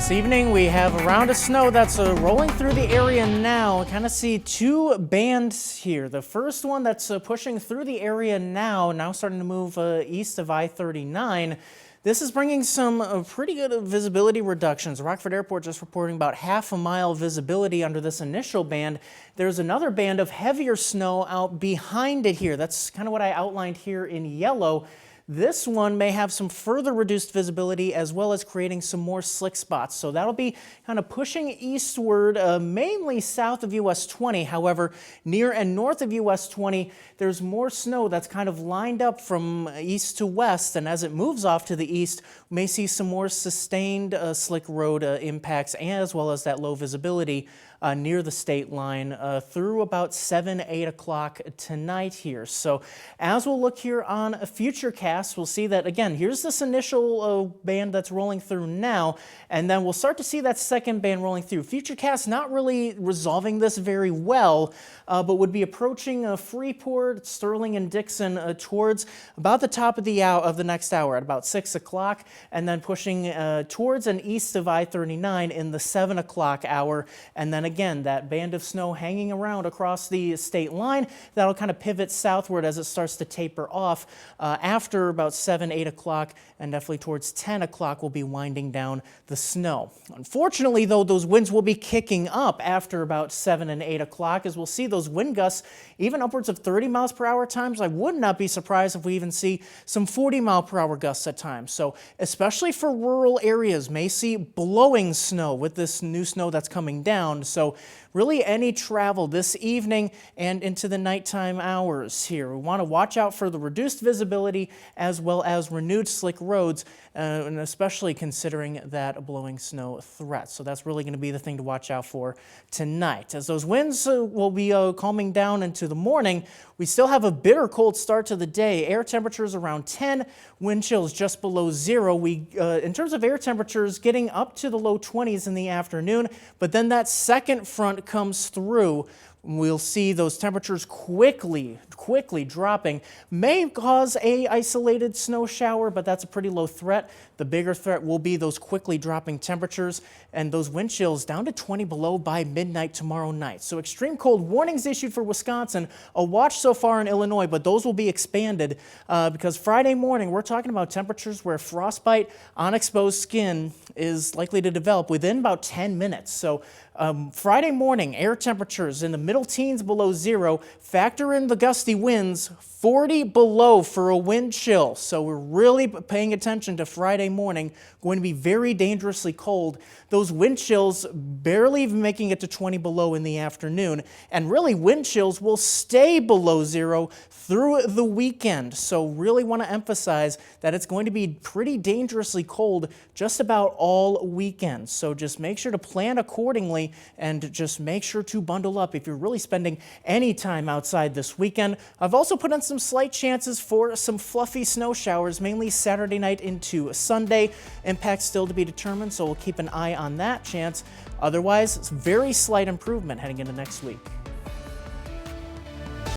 This evening we have a round of snow that's rolling through the area now. Kind of see two bands here. The first one that's pushing through the area now starting to move east of I-39. This is bringing some pretty good visibility reductions. Rockford Airport just reporting about half a mile visibility under this initial band. There's another band of heavier snow out behind it here. That's kind of what I outlined here in yellow. This one may have some further reduced visibility as well as creating some more slick spots. So that'll be kind of pushing eastward, mainly south of US 20. However, near and north of US 20, there's more snow that's kind of lined up from east to west. And as it moves off to the east, we may see some more sustained slick road impacts as well as that low visibility near the state line through about 7, 8 o'clock tonight here. So as we'll look here on a Futurecast, we'll see that, again, here's this initial band that's rolling through now, and then we'll start to see that second band rolling through. Futurecast not really resolving this very well, but would be approaching Freeport, Sterling, and Dixon towards about the top of the next hour at about 6 o'clock, and then pushing towards and east of I-39 in the 7 o'clock hour, and then again, that band of snow hanging around across the state line, that'll kind of pivot southward as it starts to taper off after about 7, 8 o'clock, and definitely towards 10 o'clock we'll be winding down the snow. Unfortunately, though, those winds will be kicking up after about 7 and 8 o'clock, as we'll see those wind gusts even upwards of 30 miles per hour at times. I would not be surprised if we even see some 40 mile per hour gusts at times. So especially for rural areas, may see blowing snow with this new snow that's coming down. So really any travel this evening and into the nighttime hours here. We want to watch out for the reduced visibility as well as renewed slick roads, and especially considering that blowing snow threat. So that's really going to be the thing to watch out for tonight. As those winds will be calming down into the morning, we still have a bitter cold start to the day. Air temperatures around 10, wind chills just below 0. In terms of air temperatures, getting up to the low 20s in the afternoon, but then that second front comes through. We'll see those temperatures quickly dropping. May cause a isolated snow shower, but that's a pretty low threat. The bigger threat will be those quickly dropping temperatures and those wind chills down to 20 below by midnight tomorrow night. So extreme cold warnings issued for Wisconsin, a watch so far in Illinois, but those will be expanded because Friday morning we're talking about temperatures where frostbite on exposed skin is likely to develop within about 10 minutes. So Friday morning, air temperatures in the middle teens below 0. Factor in the gusty winds, 40 below for a wind chill. So we're really paying attention to Friday morning. Going to be very dangerously cold. Those wind chills barely even making it to 20 below in the afternoon. And really wind chills will stay below 0 through the weekend. So really want to emphasize that it's going to be pretty dangerously cold just about all weekend. So just make sure to plan accordingly and just make sure to bundle up if you're really spending any time outside this weekend. I've also put in some slight chances for some fluffy snow showers, mainly Saturday night into Sunday. Impact still to be determined, so we'll keep an eye on that chance. Otherwise, it's very slight improvement heading into next week.